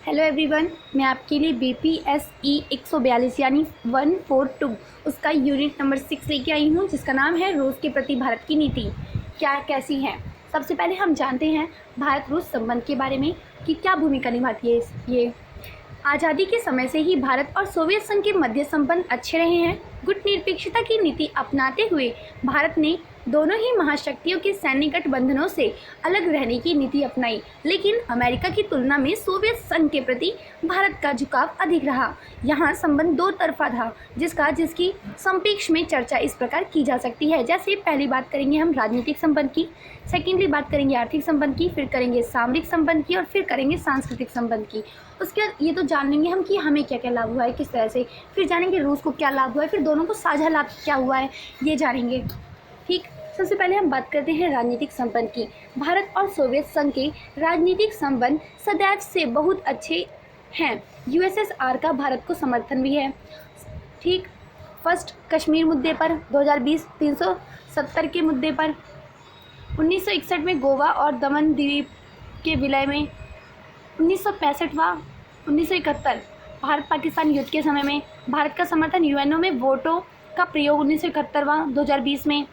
Hello everyone, मैं आपके लिए BPSE 142 यानी 142 उसका यूनिट नंबर 6 लेके आई हूँ, जिसका नाम है रूस के प्रति भारत की नीति क्या कैसी है। सबसे पहले हम जानते हैं भारत रूस संबंध के बारे में कि क्या भूमिका निभाती है ये। आज़ादी के समय से ही भारत और सोवियत संघ के मध्य संबंध अच्छे रहे हैं। गुटनिरपेक्षता की नीति अपनाते हुए भारत ने दोनों ही महाशक्तियों के सैन्य गठबंधनों से अलग रहने की नीति अपनाई, लेकिन अमेरिका की तुलना में सोवियत संघ के प्रति भारत का झुकाव अधिक रहा। यहाँ संबंध दो तरफा था, जिसकी संक्षेप में चर्चा इस प्रकार की जा सकती है। जैसे पहली बात करेंगे हम राजनीतिक संबंध की, सेकेंडली बात करेंगे आर्थिक संबंध की, फिर करेंगे सामरिक संबंध की और फिर करेंगे सांस्कृतिक संबंध की। उसके बाद ये तो जान लेंगे हम कि हमें क्या क्या लाभ हुआ है, किस तरह से, फिर जानेंगे रूस को क्या लाभ हुआ है, फिर दोनों को साझा लाभ क्या हुआ है ये जानेंगे। ठीक, सबसे पहले हम बात करते हैं राजनीतिक संबंध की। भारत और सोवियत संघ के राजनीतिक संबंध सदैव से बहुत अच्छे हैं। USSR का भारत को समर्थन भी है। ठीक, फर्स्ट कश्मीर मुद्दे पर 2020 370 के मुद्दे पर, 1961 में गोवा और दमन द्वीप के विलय में, 1971 भारत पाकिस्तान युद्ध के समय में भारत का समर्थन, UNO में वोटों का प्रयोग 1971 2020 में,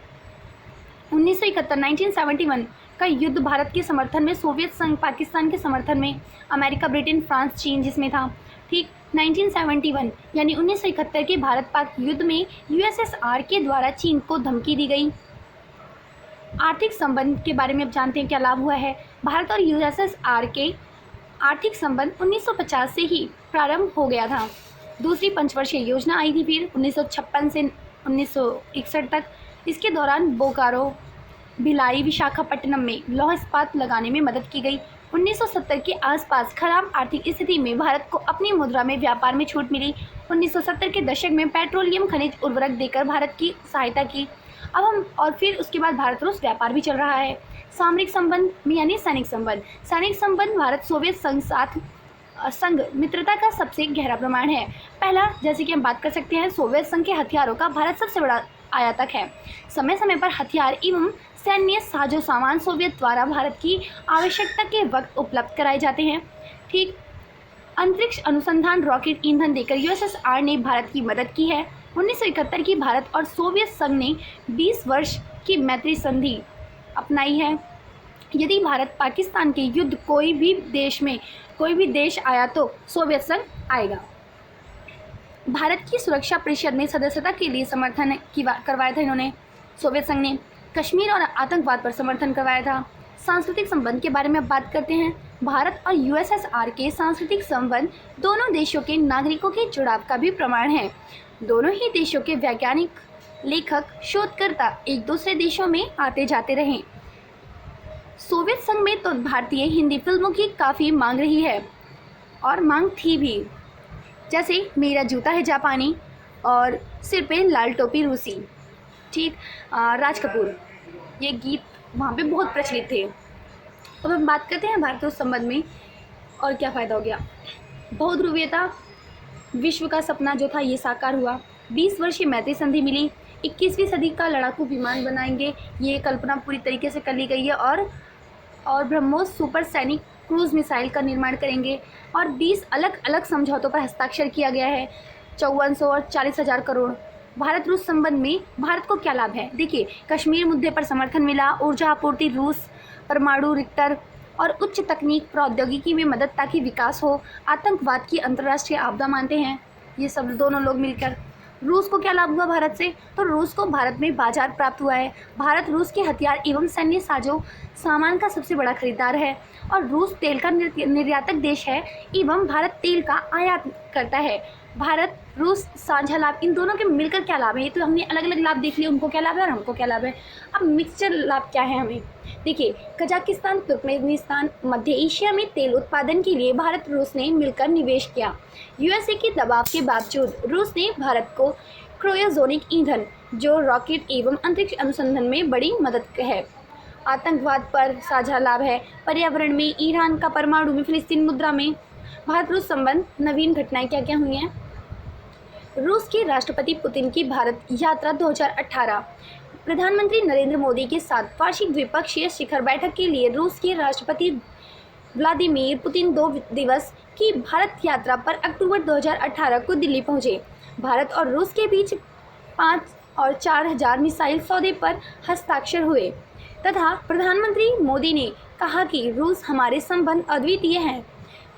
1971 का युद्ध भारत के समर्थन में, सोवियत संघ पाकिस्तान के समर्थन में, अमेरिका ब्रिटेन फ्रांस चीन जिसमें था। ठीक, 1971 यानी 1971 के भारत पाक युद्ध में USSR के द्वारा चीन को धमकी दी गई। आर्थिक संबंध के बारे में अब जानते हैं क्या लाभ हुआ है। भारत और USSR के आर्थिक संबंध 1950 से ही प्रारंभ हो गया था। दूसरी पंचवर्षीय योजना आई थी फिर 1956 से 1961 तक। इसके दौरान बोकारो, भिलाई, विशाखापट्टनम में लौह इस्पात लगाने में मदद की गई। 1970 के आसपास खराब आर्थिक स्थिति में भारत को अपनी मुद्रा में व्यापार में छूट मिली। 1970 के दशक में पेट्रोलियम खनिज उर्वरक देकर भारत की सहायता की। अब हम और फिर उसके बाद भारत रूस व्यापार भी चल रहा है। सामरिक संबंध में यानी सैनिक संबंध भारत सोवियत संघ मित्रता का सबसे गहरा प्रमाण है। पहला, जैसे कि हम बात कर सकते हैं, सोवियत संघ के हथियारों का भारत सबसे बड़ा आयातक है। समय समय पर हथियार एवं सैन्य साजो सामान सोवियत द्वारा भारत की आवश्यकता के वक्त उपलब्ध कराए जाते हैं। ठीक, अंतरिक्ष अनुसंधान, रॉकेट ईंधन देकर USSR ने भारत की मदद की है। 1971 की भारत और सोवियत संघ ने 20 वर्ष की मैत्री संधि अपनाई है। यदि भारत पाकिस्तान के युद्ध कोई भी देश आया तो सोवियत संघ आएगा। भारत की सुरक्षा परिषद में सदस्यता के लिए समर्थन करवाया था इन्होंने, सोवियत संघ ने। कश्मीर और आतंकवाद पर समर्थन करवाया था। सांस्कृतिक संबंध के बारे में अब बात करते हैं। भारत और USSR के सांस्कृतिक संबंध दोनों देशों के नागरिकों के जुड़ाव का भी प्रमाण है। दोनों ही देशों के वैज्ञानिक, लेखक, शोधकर्ता एक दूसरे देशों में आते जाते रहे। सोवियत संघ में तो भारतीय हिंदी फिल्मों की काफ़ी मांग रही है और मांग थी भी, जैसे मेरा जूता है जापानी और सिर पे लाल टोपी रूसी। ठीक, राज कपूर, ये गीत वहाँ पे बहुत प्रचलित थे। अब हम बात करते हैं भारत रूस संबंध में और क्या फ़ायदा हो गया। बहुध्रुवीयता, विश्व का सपना जो था ये साकार हुआ। 20 वर्षीय मैत्री संधि मिली। 21वीं सदी का लड़ाकू विमान बनाएंगे, ये कल्पना पूरी तरीके से कर ली गई है। और ब्रह्मोस सुपरसैनिक क्रूज मिसाइल का निर्माण करेंगे और 20 अलग अलग समझौतों पर हस्ताक्षर किया गया है। 5400 और 40,000 करोड़। भारत रूस संबंध में भारत को क्या लाभ है, देखिए। कश्मीर मुद्दे पर समर्थन मिला, ऊर्जा आपूर्ति रूस, परमाणु रिक्टर और उच्च तकनीक प्रौद्योगिकी में मदद ताकि विकास हो। आतंकवाद की अंतर्राष्ट्रीय आपदा मानते हैं ये सब दोनों लोग मिलकर। रूस को क्या लाभ हुआ भारत से, तो रूस को भारत में बाजार प्राप्त हुआ है। भारत रूस के हथियार एवं सैन्य साजो सामान का सबसे बड़ा खरीदार है और रूस तेल का निर्यातक देश है एवं भारत तेल का आयात करता है। भारत रूस साझा लाभ, इन दोनों के मिलकर क्या लाभ है, ये तो हमने अलग अलग लाभ देख लिए, उनको क्या लाभ है और हमको क्या लाभ है। अब मिक्सचर लाभ क्या है हमें, देखिए। कजाकिस्तान, तुर्कमेनिस्तान, मध्य एशिया में तेल उत्पादन के लिए भारत रूस ने मिलकर निवेश किया। USA के दबाव के बावजूद रूस ने भारत को क्रायोजेनिक ईंधन, जो रॉकेट एवं अंतरिक्ष अनुसंधान में बड़ी मदद है। आतंकवाद पर साझा लाभ है। पर्यावरण में, ईरान का परमाणु में, फिलिस्तीन मुद्रा में। भारत रूस संबंध नवीन घटनाएं क्या क्या हुई हैं। रूस के राष्ट्रपति पुतिन की भारत यात्रा 2018। प्रधानमंत्री नरेंद्र मोदी के साथ वार्षिक द्विपक्षीय शिखर बैठक के लिए रूस के राष्ट्रपति व्लादिमीर पुतिन 2 दिवस की भारत यात्रा पर अक्टूबर 2018 को दिल्ली पहुंचे। भारत और रूस के बीच 5 और 4,000 मिसाइल सौदे पर हस्ताक्षर हुए तथा प्रधानमंत्री मोदी ने कहा कि रूस हमारे संबंध अद्वितीय हैं।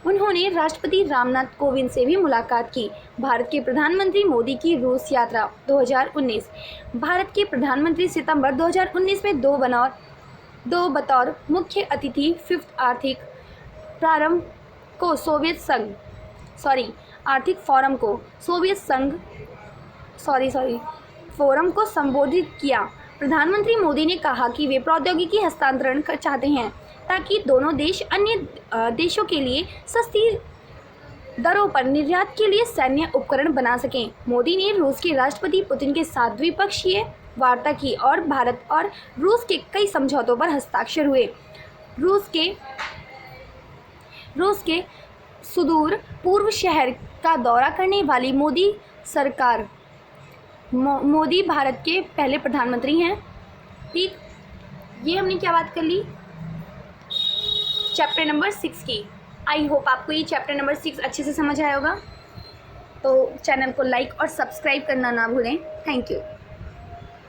उन्होंने राष्ट्रपति रामनाथ कोविंद से भी मुलाकात की। भारत के प्रधानमंत्री मोदी की रूस यात्रा 2019। भारत के प्रधानमंत्री सितंबर 2019 में बतौर मुख्य अतिथि फिफ्थ आर्थिक फोरम को संबोधित किया। प्रधानमंत्री मोदी ने कहा कि वे प्रौद्योगिकी हस्तांतरण चाहते हैं ताकि दोनों देश अन्य देशों के लिए सस्ती दरों पर निर्यात के लिए सैन्य उपकरण बना सकें। मोदी ने रूस के राष्ट्रपति पुतिन के साथ द्विपक्षीय वार्ता की और भारत और रूस के कई समझौतों पर हस्ताक्षर हुए। रूस के सुदूर पूर्व शहर का दौरा करने वाली मोदी भारत के पहले प्रधानमंत्री हैं। ठीक, ये हमने क्या बात कर ली चैप्टर नंबर 6 की। आई होप आपको ये चैप्टर नंबर 6 अच्छे से समझ आया होगा। तो चैनल को लाइक और सब्सक्राइब करना ना भूलें। Thank you.